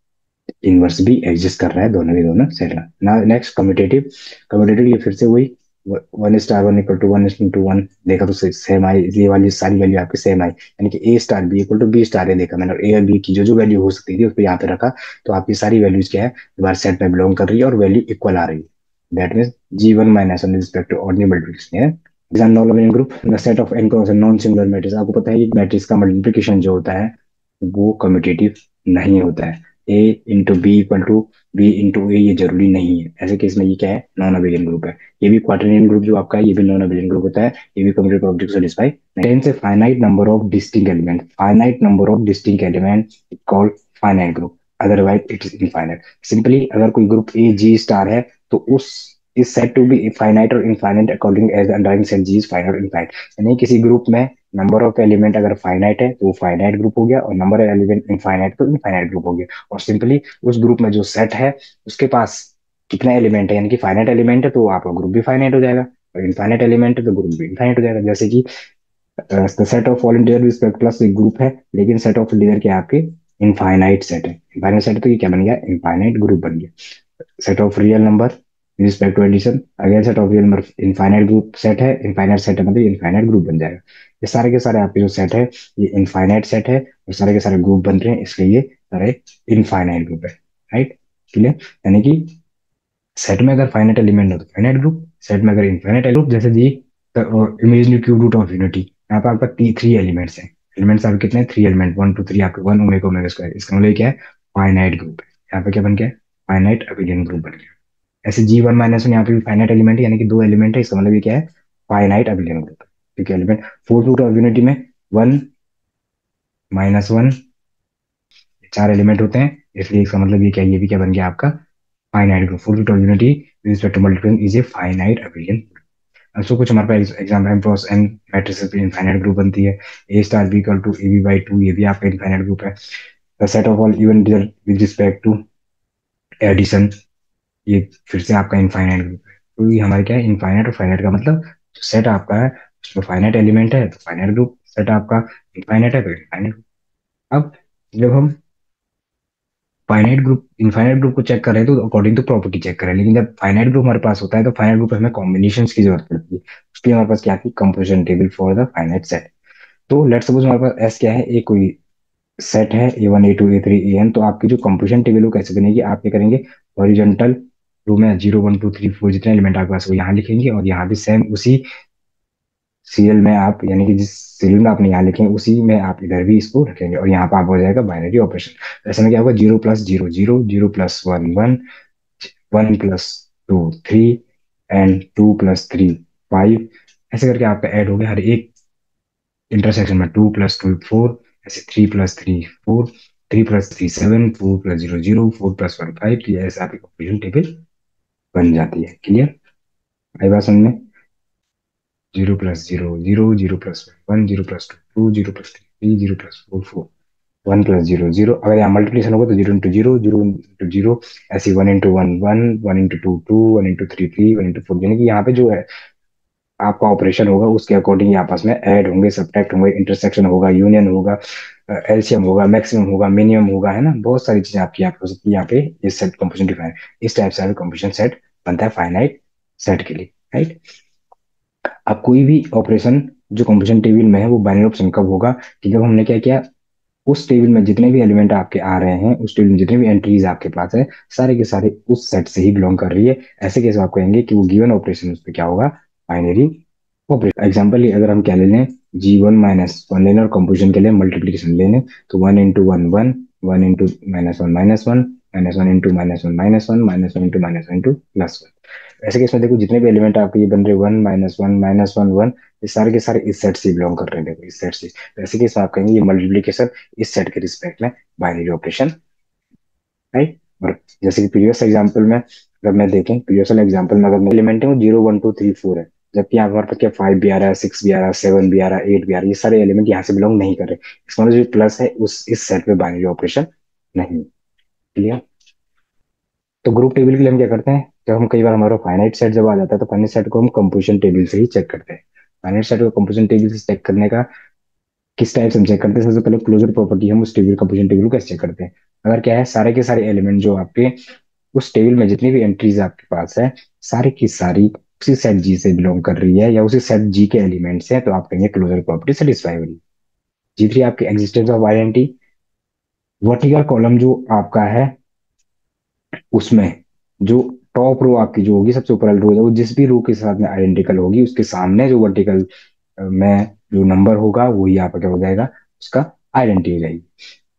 इनवर्स भी एग्जिस्ट कर रहा है दोनों के दोनों सेट में ना। Next commutative. कम्यूटेटिव ये फिर से वही, one star one equal to one into one, देखा तो सेम आई, ये वाली सारी वैल्यू आपकी सेम आई, यानी कि a star B equal to B star है, देखा मैंने, ए और बी की जो जो वैल्यू हो सकती थी उसको यहाँ पे रखा, तो आपकी सारी वैल्यूज क्या है, दोबारा सेट में बिलोंग कर रही है और वैल्यू इक्वल आ रही है। That mean G one minus one respect to ordinary multiplication है। Non Laurent group, the set of n cross non singular matrix. आपको पता है कि मैट्रिक्स का मल्टीप्लिकेशन जो होता है वो कम्यूटेटिव नहीं होता है। A into b equal to b into a ये जरूरी नहीं है, ऐसे केस में ये क्या है, नॉन अबेलियन ग्रुप है। ये भी क्वार्टरनियन ग्रुप जो आपका है ये भी नॉन अबेलियन ग्रुप होता है, ये भी कम्यूटेटिव प्रॉपर्टी को सेटिस्फाई। टेन से finite number of distinct element, finite number of distinct element called finite group, otherwise it is infinite. Simply अगर कोई ग्रुप ए जी स्टार है तो उस is said to be finite और infinite according as underlying set G is finite और infinite. यानी किसी group में नंबर ऑफ एलिमेंट अगर फाइनाइट है तो वो फाइनाइट ग्रुप हो गया, और नंबर ऑफ एलिमेंट इनफाइनाइट तो इनफाइनाइट ग्रुप हो गया। और सिंपली उस ग्रुप में जो सेट है उसके पास कितना एलिमेंट है, यानी कि फाइनाइट एलिमेंट है तो आपका ग्रुप भी फाइनाइट हो जाएगा, और इनफाइनाइट एलिमेंट है तो ग्रुप भी इनफाइनाइट हो जाएगा। जैसे कि set of all integer respect plus एक ग्रुप है, लेकिन सेट ऑफ इंटीजर क्या है आपके, इनफाइनाइट सेट है। इनफाइनाइट सेट तो ये क्या बन गया, इनफाइनाइट ग्रुप बन गया। Set of real number respect to addition, again set of real number infinite group set है, इनफाइनाइट सेट है मतलब इनफाइनाइट ग्रुप बन जाएगा। ये सारे के सारे आपके जो सेट है ये इनफाइनाइट सेट है, और सारे के सारे ग्रुप बन रहे हैं, इसलिए ये सारे इनफाइनाइट ग्रुप है, राइट, क्लियर। यानी कि सेट में अगर फाइनाइट एलिमेंट हो तो फाइनाइट ग्रुप, सेट में अगर इनफाइनाइट ग्रुप, जैसे G imaginary cube root of unity, यहाँ पे आपका थ्री एलिमेंट्स हैं। एलिमेंट्स आपके कितने, three element, one two three, आपके वन ओमेगा ओमेगा स्क्वायर, इसका मतलब क्या है, फाइनाइट ग्रुप है। यहाँ पे क्या बन गया, फाइनाइट अबेलियन ग्रुप बन गया। ऐसे जी वन माइनस वन यहाँ पे भी फाइनाइट एलिमेंट है, यानी कि दो एलिमेंट है, इसका मतलब ये क्या है, फाइनाइट अबेलियन ग्रुप है। क्योंकि element fourth root of unity में वन माइनस वन चार एलिमेंट होते हैं, इसलिए इसका मतलब ये क्या है, ये भी क्या बन गया आपका finite group. Fourth root of unity with respect to multiplication is a finite abelian. So कुछ हमारे पास example m cross n matrices पे इनफाइनाइट ग्रुप बनती है। A star B equal to a b by two, ये भी आपका infinite group है। The set of all even with respect to addition, ये फिर से आपका इनफाइनाइट ग्रुप है। तो ये हमारे क्या है, इनफाइनाइट और फाइनाइट का मतलब जो सेट आपका है उसमें फाइनाइट एलिमेंट है तो फाइनाइट ग्रुप, सेट आपका इनफाइनाइट है तो इनफाइनाइट। अब जब हम फाइनाइट ग्रुप इनफाइनाइट ग्रुप को चेक कर रहे हैं तो अकॉर्डिंग टू प्रॉपर्टी चेक कर रहे हैं, लेकिन जब फाइनाइट ग्रुप हमारे पास होता है तो फाइनाइट ग्रुप में हमें कॉम्बिनेशंस की जरूरत पड़ती है। उसके लिए हमारे पास क्या थी, composition table for the finite set. तो लेट्स सपोज हमारे पास एस क्या है, ए कोई सेट है a one a two a three a n, तो आपकी जो कंपोजिशन टेबल वो कैसे बनेगी, आप क्या करेंगे, हॉरिजॉन्टल रो में zero one two three four जितने एलिमेंट आपके पास वो यहाँ लिखेंगे, और यहाँ भी सेम उसी सीरियल में आप, यानी कि जिस सीरियल में आपने यहाँ लिखे उसी में आप इधर भी इसको रखेंगे, और यहाँ पर आप हो जाएगा बाइनरी ऑपरेशन। ऐसे में क्या होगा, zero plus zero zero, zero plus one one, one plus two three, and to plus three five, ऐसे करके आपका ऐड हो गया हर एक इंटरसेक्शन में। टू प्लस टू फोर, ऐसे three plus three four, three plus three seven, four plus zero zero, four plus one five, तो ये ऐसे आपकी कंप्लीशन टेबल बन जाती है, क्लियर। आई बात समझ में, zero plus zero zero, zero plus one, zero plus two two, zero plus three zero plus four four, one plus zero zero, अगर यहाँ मल्टीप्लिकेशन होगा तो zero into zero, zero into zero, ऐसे one into one one, one into two two, one into three three, one into four, यानी कि यहाँ पे जो है आपका ऑपरेशन होगा उसके अकॉर्डिंग ये आपस में ऐड होंगे, सब्ट्रैक्ट होंगे, इंटरसेक्शन होगा, यूनियन होगा, एलसीएम होगा, मैक्सिमम होगा, मिनिमम होगा, है ना, बहुत सारी चीजें आपकी यहाँ पे हो सकती है। यहाँ पे ये सेट कंपोजिशन डिफाइन, इस टाइप से आपका कंपोजिशन सेट बनता है फाइनाइट सेट के लिए, राइट। अब कोई भी ऑपरेशन जो कंपोजिशन टेबल में है वो बाइनरी ऑप्शन कब होगा कि जब हमने क्या किया, उस टेबल में जितने भी एलिमेंट आपके आ रहे हैं, उस टेबल में जितने भी एंट्रीज आपके पास है, सारे के सारे उस सेट से ही बिलोंग कर रही है। ऐसे केस में आप कहेंगे कि वो गिवन ऑपरेशन उस पर क्या होगा, बाइनरी ऑपरेशन। एग्जाम्पल अगर हम क्या ले लें, G1 - 1 लेने और कंपोजिशन के लिए मल्टीप्लीकेशन लेने, तो 1 × 1 1, 1 × -1 -1, -1 × -1 -1, -1 × -1 + 1 ऐसे केस में देखो जितने भी एलिमेंट आपके ये बन रहे 1 - 1 - 1 1, ये सारे के सारे इस सेट से बिलोंग कर रहे हैं, देखो इस सेट से। तो ऐसे केस में आप कहेंगे ये मल्टीप्लीकेशन इस सेट के रिस्पेक्ट में बाइनरी ऑपरेशन, राइट। और जैसे कि प्रीवियस एग्जांपल में अगर मैं देखें, प्रीवियस वाले एग्जांपल में अगर एलिमेंट है वो 0 1 2 3 4 है, जबकि यहाँ हमारे पास क्या 5 भी आ रहा है, 6 भी आ रहा है, 7 भी आ रहा है, 8 भी आ रहा है, ये सारे एलिमेंट यहाँ से बिलोंग नहीं कर रहे। इसका मतलब जो प्लस है उस इस सेट में बाइनरी ऑपरेशन नहीं, क्लियर। तो ग्रुप टेबल के लिए हम क्या करते हैं, जब हम कई बार हमारा फाइनाइट सेट जब आ जाता है तो फाइनाइट सेट को हम कंपोजिशन टेबल से ही चेक करते हैं। फाइनाइट सेट को कंपोजिशन टेबल से चेक करने का किस टाइप से हम चेक करते हैं, सबसे पहले क्लोजर प्रॉपर्टी हम उस टेबल कंपोजिशन टेबल को कैसे चेक करते हैं। अगर क्या है, सारे के सारे एलिमेंट जो आपके उस टेबल में जितनी भी एंट्रीज आपके पास है, सारी की सारी उसी सेट जी से बिलोंग कर रही है या उसी सेट जी के एलिमेंट्स हैं, तो आप कहेंगे क्लोजर प्रॉपर्टी सेटिस्फाई हो रही है। G3 आपकी existence of identity, vertical column जो आपका है उसमें जो टॉप रो आपकी जो होगी, सबसे ऊपर वाली रो है, वो जिस भी रो के साथ में आइडेंटिकल होगी उसके सामने जो वर्टिकल में जो नंबर होगा वही आपका क्या हो जाएगा, उसका आइडेंटिटी हो जाएगी।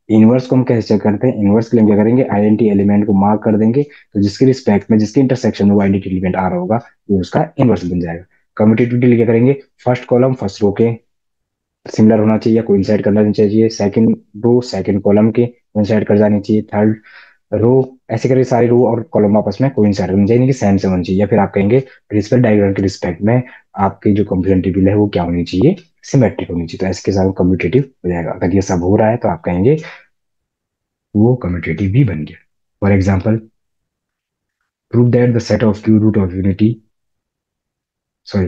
इनवर्स को हम कैसे चेक करते हैं, इनवर्स के लिए हम क्या करेंगे, आइडेंटिटी एलिमेंट को मार्क कर देंगे, तो जिसके रिस्पेक्ट में जिसके इंटरसेक्शन में वो आइडेंटिटी एलिमेंट आ रहा होगा वो उसका इनवर्स बन जाएगा। कम्यूटेटिव के लिए क्या करेंगे, फर्स्ट कॉलम फर्स्ट रो के सिमिलर होना चाहिए या कोइंसाइड करना चाहिए, सेकंड रो सेकंड कॉलम के कोइंसाइड कर जानी चाहिए, थर्ड रो, ऐसे करके सारी रो और कॉलम आपस में कोइंसाइड होनी चाहिए, कि सेम से होनी चाहिए। या फिर आप कहेंगे प्रिंसिपल डायग्राम के रिस्पेक्ट में आपकी जो कंप्यूटेशन टेबल है वो क्या होनी चाहिए, सिमेट्रिक होनी चाहिए। तो ऐसे के साथ कम्यूटेटिव हो जाएगा। अगर ये सब हो रहा है तो आप कहेंगे वो कम्यूटेटिव भी बन गया। For example, prove that the set of cube root of unity, sorry,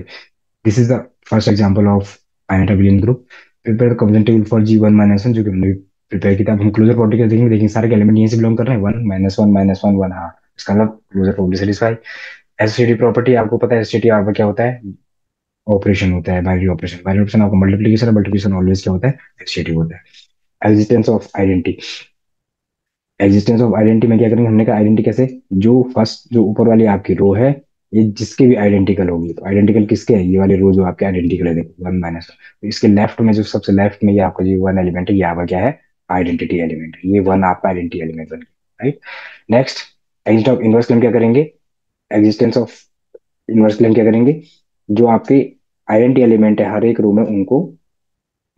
this is the first example of finite abelian group. Prepare the computation table for G1 - 1, जो कि हमने प्रिपेयर किया था। हम क्लोजर प्रॉपर्टी का देखेंगे, देखिए सारे एलिमेंट यहीं से बिलोंग कर रहे हैं, 1 - 1 - 1 1, हाँ, इसका मतलब closure property satisfy. STD property आपको पता है, एसटीडी आपका क्या होता है, ऑपरेशन होता है, बाइनरी ऑपरेशन। बाइनरी ऑपरेशन आपका मल्टीप्लिकेशन है, मल्टीप्लिकेशन ऑलवेज क्या होता है, एसटीडी होता है। Existence of identity, existence of identity में क्या करेंगे, हमने कहा आइडेंटिटी कैसे, जो फर्स्ट जो ऊपर वाली आपकी रो है ये जिसकी भी आइडेंटिकल होगी, तो आइडेंटिकल किसके है, ये वाली रो जो आपके आइडेंटिकल है, देखो 1 - 1, तो इसके लेफ्ट में जो सबसे लेफ्ट में ये आपका जो वन एलिमेंट है, ये आपका क्या है, आइडेंटिटी एलिमेंट है, ये वन आपका आइडेंटिटी एलिमेंट बन गया, right. Next, exist of inverse claim क्या करेंगे, एग्जिस्टेंस ऑफ इनवर्स क्लेम क्या करेंगे, जो आपके आइडेंटिटी एलिमेंट है हर एक रो में उनको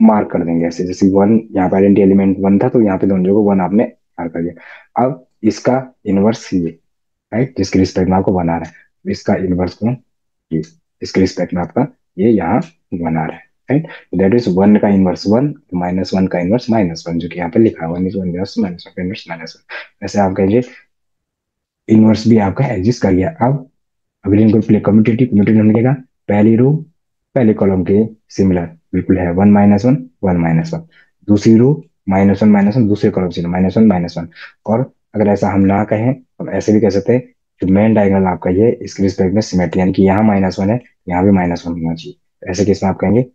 मार्क कर देंगे, ऐसे जैसे वन, यहाँ पे आइडेंटिटी एलिमेंट वन था तो यहाँ पे दोनों जगह वन आपने मार्क कर दिया। अब इसका इनवर्स ये, राइट, जिसके रिस्पेक्ट में आपको वन आ रहा है, इसका इनवर्स कौन, ये, इसके रिस्पेक्ट में आपका ये यहाँ वन आ रहा है, राइट। दैट इज वन का इनवर्स वन, -1 का इनवर्स -1, जो कि यहाँ पे लिखा है 1 = 1 इनवर्स -1 का इनवर्स -1। ऐसे आप कहेंगे इनवर्स भी आपका एग्जिस्ट कर गया। अब अगर इनको प्ले कम्यूटेटिव, कम्यूटेटिव हमने क्या कहा, पहली रो पहले कॉलम के सिमिलर बिल्कुल है, 1 - 1 1 - 1। दूसरी रो -1 - 1 दूसरे कॉलम से -1 - 1। और अगर ऐसा हम ना कहें तो ऐसे भी कह सकते हैं, जो मेन डायगोनल आपका ये इसके रिस्पेक्ट में सिमेट्री, यानी कि यहाँ -1 है, यहाँ भी -1 होना चाहिए। ऐसे केस में आप कहेंगे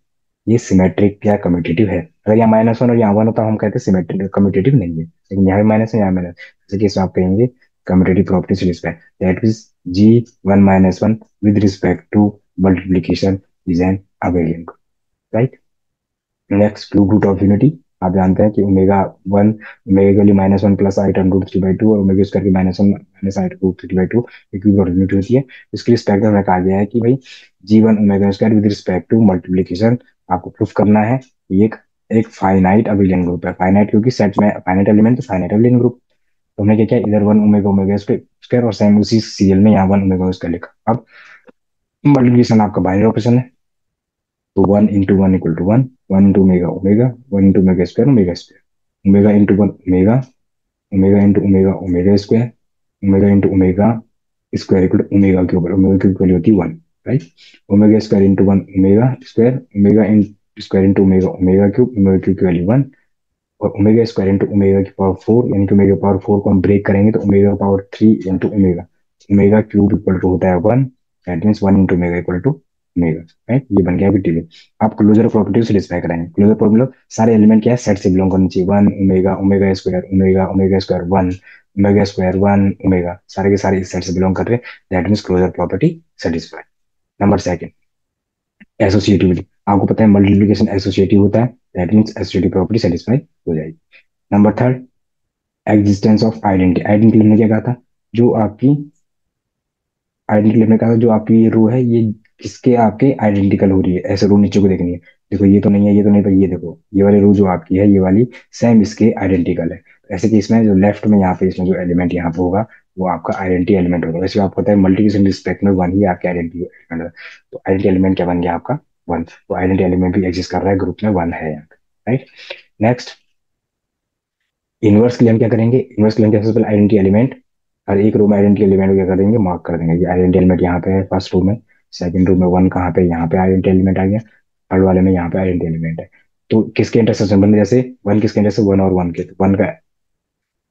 ये सिमेट्रिक या कम्यूटेटिव है। अगर यहाँ -1 और यहाँ 1 होता हम कहते हैं सिमेट्रिक, कम्यूटेटिव नहीं है, लेकिन यहाँ भी माइनस है यहाँ माइनस, ऐसे केस में आप कहेंगे कम्यूटेटिव प्रॉपर्टी से respect, that is G1 - 1 with respect to multiplication is an abelian, right? Next, cube root of unity, आप जानते हैं कि ओमेगा 1 ओमेगा के लिए -1 + i√3/2 और ओमेगा स्क्वायर की -1 - i√3/2 क्यूब रूट यूनिटी होती है। इसके रिस्पेक्ट में कहा गया है कि भाई G1 omega square with respect to multiplication आपको प्रूफ करना है। ये एक एक फाइनाइट अबेलियन ग्रुप है, फाइनाइट क्योंकि सेट में फाइनाइट एलिमेंट, तो फाइनाइट अबेलियन ग्रुप। तो हमने क्या किया, इधर 1 ओमेगा ओमेगा स्क्वायर और सेम उसी सीरियल में यहाँ 1 ओमेगा स्क्वायर लिखा। अब मल्टीप्लिकेशन आपका बाइनरी ऑपरेशन है, तो 1 × 1 = 1, 1 × omega omega, 1 × omega square omega square, omega into 1 omega, omega into omega omega square, omega into omega square equal omega के ऊपर ओमेगा की वैल्यू होती है 1। Right. Omega square into one omega square, omega in square into omega omega cube की value one, और omega square into omega की power four, यानी कि ओमेगा पावर फोर को हम ब्रेक करेंगे तो omega power three into omega, omega cube equal to होता है one, that means one into omega equal to omega. Right, ये बन गया अभी टीवी। आप क्लोजर प्रॉपर्टी को सेटिस्फाई कराएंगे। क्लोजर प्रॉपर्टी मतलब सारे एलिमेंट क्या है, सेट से बिलोंग करनी चाहिए। One omega, omega square one, omega square one omega, सारे के सारे इस सेट से बिलोंग कर रहे हैं, that means closure property satisfy. Number second, associativity. आपको पता है मल्टीप्लिकेशन एसोसिएटिव होता है, that means associative property satisfy हो जाएगी। Number third, existence of identity. Identity हमने क्या कहा था, जो आपकी आइडेंटिटी हमने कहा था जो आपकी ये रो है ये किसके आपके आइडेंटिकल हो रही है, ऐसे रो नीचे को देखनी है। देखो ये तो नहीं है, ये तो नहीं, पर ये देखो ये वाली रो जो आपकी है ये वाली सेम इसके आइडेंटिकल है। तो ऐसे केस में जो लेफ्ट में यहाँ पे इसमें जो एलिमेंट यहाँ पे होगा वो आपका आइडेंटिटी एलिमेंट होगा। वैसे आपको पता है मल्टीप्लिकेशन रिस्पेक्ट में वन ही आपके आइडेंटिटी एलिमेंट है, तो आइडेंटिटी एलिमेंट क्या बन गया आपका, वन। तो आइडेंटिटी एलिमेंट भी एग्जिस्ट कर रहा है ग्रुप में, वन है यहाँ पे। राइट। नेक्स्ट, इनवर्स के लिए हम क्या करेंगे, इनवर्स के लिए हम क्या, सबसे पहले आइडेंटिटी एलिमेंट, हर एक रो में आइडेंटिटी एलिमेंट को क्या कर देंगे, मार्क कर देंगे। ये आइडेंटिटी एलिमेंट यहाँ पे है फर्स्ट रो में, सेकंड रो में वन कहाँ पे, यहाँ पे आइडेंटिटी एलिमेंट आ गया, थर्ड वाले में यहाँ पे आइडेंटिटी एलिमेंट है। तो किसके इंटरसेक्शन बन रहे, जैसे वन किसके इंटरसेक्शन, वन और वन के, तो वन का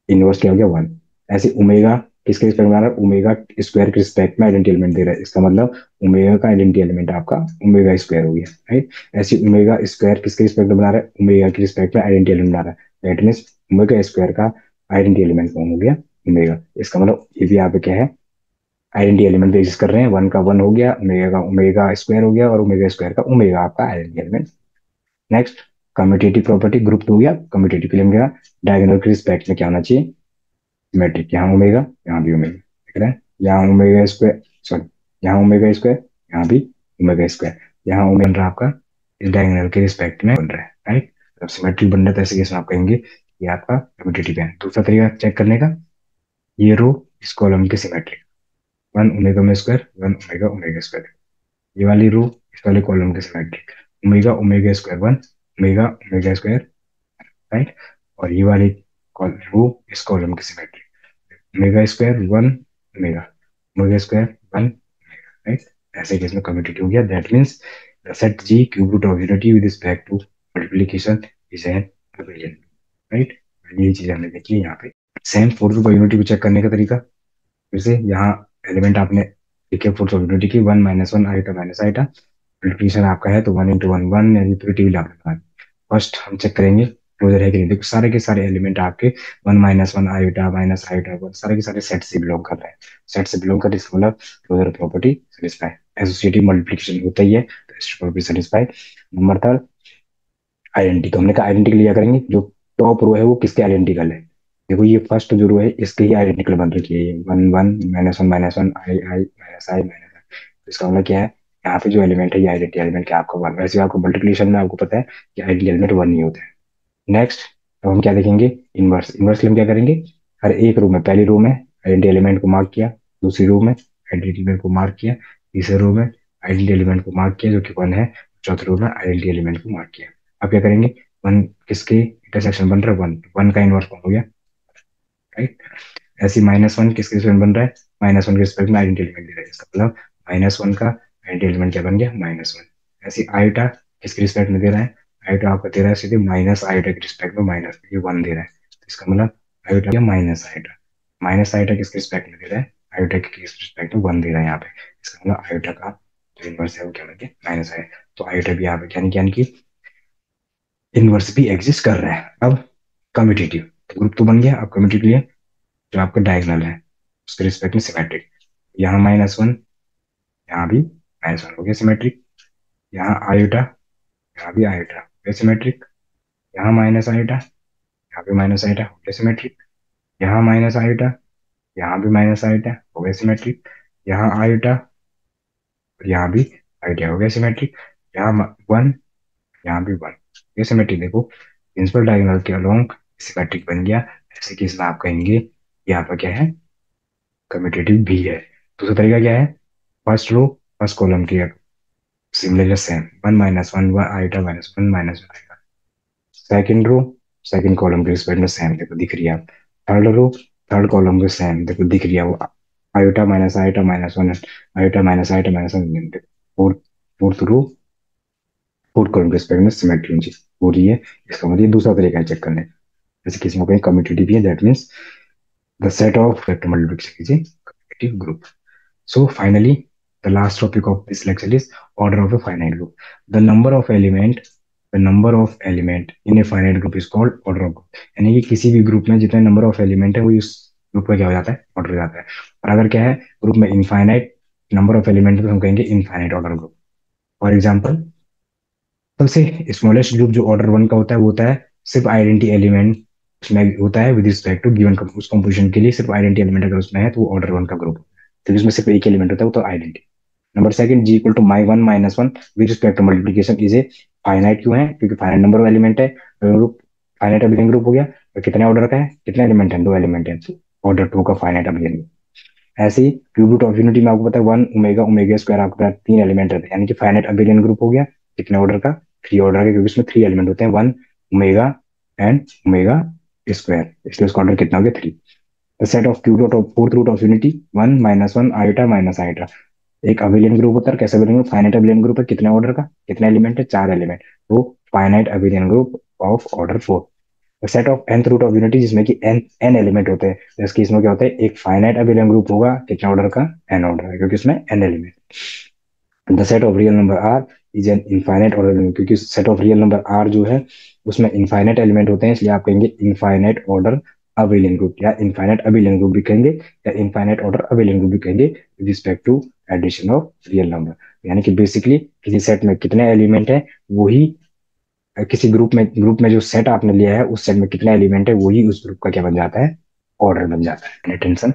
इनवर्स क्या हो गया, वन। ऐसे ओमेगा किसके रिस्पेक्ट में आ रहा है, ओमेगा स्क्वायर के रिस्पेक्ट में आइडेंटिटी एलिमेंट दे रहा है, इसका मतलब ओमेगा का आइडेंटिटी एलिमेंट आपका ओमेगा स्क्वायर हो गया। राइट। ऐसे ओमेगा स्क्वायर किसके रिस्पेक्ट में बना रहा है, ओमेगा के रिस्पेक्ट में आइडेंटिटी एलिमेंट बना रहा है, दैट मीन्स ओमेगा स्क्वायर का आइडेंटिटी एलिमेंट कौन हो गया, ओमेगा। इसका मतलब ये भी यहाँ पे क्या है, आइडेंटिटी एलिमेंट भी एग्जिस्ट कर रहे हैं, वन का वन हो गया, ओमेगा का ओमेगा स्क्वायर हो गया, और ओमेगा स्क्वायर का ओमेगा आपका identity element. Next, commutative property, group two हो गया। कम्यूटेटिव के लिए हम क्या, डायगोनल के रिस्पेक्ट में क्या होना चाहिए, सिमेट्रिक। यहाँ ओमेगा, यहाँ भी ओमेगा, देख रहे हैं, यहाँ ओमेगा स्क्वायर, सॉरी, यहाँ ओमेगा स्क्वायर, यहाँ भी ओमेगा स्क्वायर, यहाँ ओमेगा बन रहा है आपका इस डायगोनल के रिस्पेक्ट में बन रहा है। राइट। जब सिमेट्रिक बन रहा है तो ऐसे केस में आप कहेंगे ये आपका कम्यूटेटिव है। दूसरा तरीका चेक करने का, ये रो इस कॉलम के सिमेट्रिक, वन ओमेगा में square, one omega omega square. ये वाली रो इस वाले कॉलम के symmetric, omega omega square one, omega omega square. Right. और ये वाली रो इस कॉलम के symmetric, omega square one omega, omega square one, right. ऐसे केस में कम्यूटेटिव हो गया, that means the set G cube root of unity with respect to multiplication is an abelian। Right. ये चीज हमने देखी है यहाँ पे। सेम फोर्स ऑफ यूनिटी को चेक करने का तरीका, फिर से यहाँ एलिमेंट आपने लिखे फोर्स ऑफ यूनिटी की, one minus one iota minus iota, multiplication आपका है तो वन इंटू वन वन, यानी पूरी टेबल आपने बना दी। फर्स्ट हम चेक करेंगे क्लोजर है कि नहीं। देखो सारे के सारे एलिमेंट आपके वन माइनस आयोटा वन, सारे के सारे सेट से बिलोंग कर रहे हैं, सेट से बिलोंग कर रहे हैं, इसका मतलब closure property satisfy. Associative multiplication होता ही है तो associative property satisfy. Number third, identity. तो हमने कहा आइडेंटिटी लिया करेंगे, जो टॉप रो है वो किसके आइडेंटिकल है। देखो ये फर्स्ट जो रो है इसके ही आइडेंटिकल बन रखी है, वन वन माइनस वन आई आई माइनस आई। तो इसका मतलब क्या है, यहाँ पे जो एलिमेंट है ये आइडेंटिटी एलिमेंट क्या आपका वन। वैसे आपको मल्टीप्लिकेशन में आपको पता है कि आइडेंटिटी एलिमेंट वन नहीं होता है। नेक्स्ट, अब हम क्या देखेंगे, इनवर्स। इनवर्स के लिए हम क्या करेंगे, हर एक रो में, पहली रो में आइडेंटिटी एलिमेंट को मार्क किया, दूसरी रो में आइडेंटिटी एलिमेंट को मार्क किया, तीसरे रो में आइडेंटिटी एलिमेंट को मार्क किया जो कि वन है, चौथे रो में आइडेंटिटी एलिमेंट को मार्क किया। अब क्या करेंगे, वन किसके इंटरसेक्शन बन रहा है, वन, वन का इनवर्स वन हो गया। राइट। ऐसे माइनस वन किसके रिस्पेक्ट बन रहा है, माइनस वन के रिस्पेक्ट में आइडेंटिटी एलिमेंट दे रहा है, इसका मतलब माइनस वन का आइडेंटिटी एलिमेंट क्या बन गया, माइनस वन। ऐसे आयोटा किसके रिस्पेक्ट में दे रहा है, आयोटा आपका दे रहा है सीधे माइनस आयोटा के रिस्पेक्ट में, माइनस ये वन दे रहा है, तो इसका मतलब आयोटा या माइनस आयोटा, माइनस आयोटा किसके रिस्पेक्ट में दे रहा है, आयोटा के रिस्पेक्ट में वन दे रहा है यहाँ पे, इसका मतलब आयोटा का जो इनवर्स है वो क्या बन गया, माइनस है। तो आयोटा भी यहाँ पे यानी कि इनवर्स भी एग्जिस्ट कर रहा है। अब कम्यूटेटिव, तो ग्रुप तो बन गया। अब कम्यूटेटिव लिए जो आपका डायगोनल है उसके रिस्पेक्ट में सिमेट्रिक, यहाँ माइनस वन, यहाँ भी माइनस वन हो गया सिमेट्रिक, यहाँ आयोटा, यहाँ भी आयोटा हो गया सिमेट्रिक, यहाँ माइनस आयोटा, यहाँ भी माइनस आयोटा हो गया सिमेट्रिक, यहाँ माइनस आयोटा, यहाँ भी माइनस आयोटा हो गया सिमेट्रिक, यहाँ आयोटा और यहाँ भी आयोटा हो गया सिमेट्रिक, यहाँ वन, यहाँ भी वन, ये सिमेट्रिक। देखो प्रिंसिपल डायगोनल के अलोंग सिमेट्रिक बन गया। ऐसे केस में आप कहेंगे यहाँ पर क्या है, कम्यूटेटिव भी है। दूसरा तरीका क्या है, फर्स्ट रो फर्स्ट कॉलम की similar same, one minus one one iota minus one minus one iota. Second row second column के रिस्पेक्ट में सेम, देखो दिख रही है। थर्ड रो थर्ड कॉलम के सेम, देखो दिख रही है वो iota minus iota minus one, iota minus iota minus one, fourth fourth row fourth column के रिस्पेक्ट में सिमेट्री हो रही है। इसका मतलब ये दूसरा तरीका है चेक करने। जैसे किसी में कहीं कम्यूटेटिव भी है, that means the set of vector multiplication कीजिए commutative group. So finally, the last topic of this lecture is order of a finite group. The number of element, the number of element in a finite group is called order of group. यानी कि किसी भी group में जितने number of element है वो उस group का क्या हो जाता है, ऑर्डर हो जाता है। और अगर क्या है ग्रुप में इनफाइनाइट नंबर ऑफ एलिमेंट तो हम कहेंगे infinite order group. For example, सबसे स्मॉलेस्ट ग्रुप जो ऑर्डर वन का होता है वो होता है सिर्फ आइडेंटी एलिमेंट उसमें होता है विद रिस्पेक्ट टू गिवन उस कंपोजिशन के लिए सिर्फ आइडेंटी एलिमेंट अगर उसमें है तो वो ऑर्डर वन का ग्रुप होता है, क्योंकि उसमें सिर्फ एक एलिमेंट होता है वो तो identity. Number second, G equal to my one minus one with respect to multiplication is a finite. क्यों है? क्योंकि फाइनाइट नंबर ऑफ एलिमेंट है, ग्रुप फाइनाइट अबिलियन ग्रुप हो गया। और कितने ऑर्डर का है, कितने एलिमेंट है, दो एलिमेंट है, ऑर्डर टू का फाइनाइट अबिलियन। ऐसे ही क्यूब रूट ऑफ यूनिटी में आपको पता है वन ओमेगा ओमेगा स्क्वायर आपके पास तीन एलिमेंट रहते हैं, यानी कि फाइनाइट अबिलियन ग्रुप हो गया। कितने ऑर्डर का? थ्री ऑर्डर का, क्योंकि इसमें थ्री एलिमेंट होते हैं, one omega and omega square, इसलिए उसका ऑर्डर कितना हो गया? Three. The set of cube root of fourth root of unity one minus one iota minus iota. एक अबिलियन ग्रुप होता है, कैसे abelian group? Finite abelian group है, कितने ऑर्डर का, कितने एलिमेंट है? चार एलिमेंट, तो finite abelian group of order four. Set of nth root of unity जिसमें कि n एलिमेंट होते हैं, तो इस केस में क्या होता है, एक फाइनाइट अबिलियन ग्रुप होगा, कितना ऑर्डर का? n ऑर्डर है, क्योंकि इसमें n element. The set of real number r is an infinite order, क्योंकि set of real number r जो है उसमें इनफाइनाइट एलिमेंट होते हैं, इसलिए आप कहेंगे इनफाइनाइट ऑर्डर अबिलियन ग्रुप, या इनफाइनाइट अबिलियन ग्रुप भी कहेंगे, या इनफाइनाइट ऑर्डर अबिलियन ग्रुप भी कहेंगे with respect to addition of real number. यानी कि बेसिकली किसी सेट में कितने एलिमेंट है वही, किसी ग्रुप में जो सेट आपने लिया है उस सेट में कितने एलिमेंट है वही उस ग्रुप का क्या बन जाता है, ऑर्डर बन जाता है। टेंशन